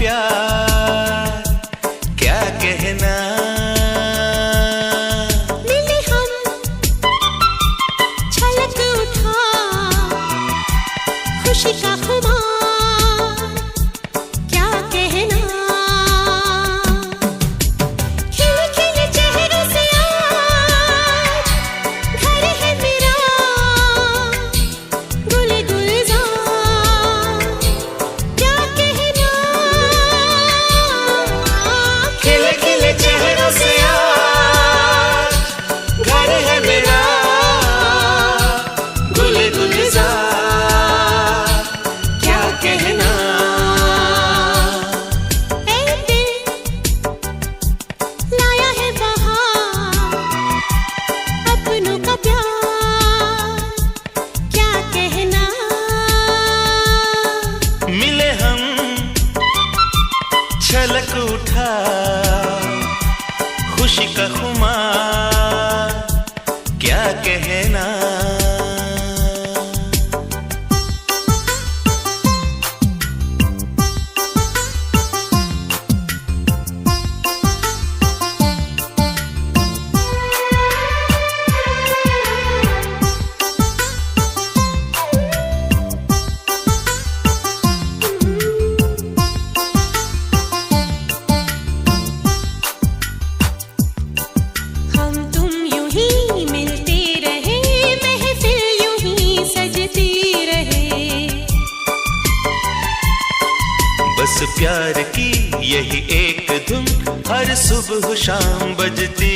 प्यार क्या कहना। मिले हम छलक उठा खुशी का खुमार क्या कहना। खिले खिले चेहरों से आज घर है मेरा गुल गुलजार क्या कहना। खिले खिले चेहरों से आज घर है मेरा गुल गुलजार क्या कहना। ऐ दिल लाया है बहार अपनों का प्यार क्या कहना। मिले हम छलक उठा खुशी का खुमार क्या कहना। हम तुम यूं ही मिलते रहे महफिल यूं ही सजती रहे। बस प्यार की यही एक धुन हर सुबह शाम बजती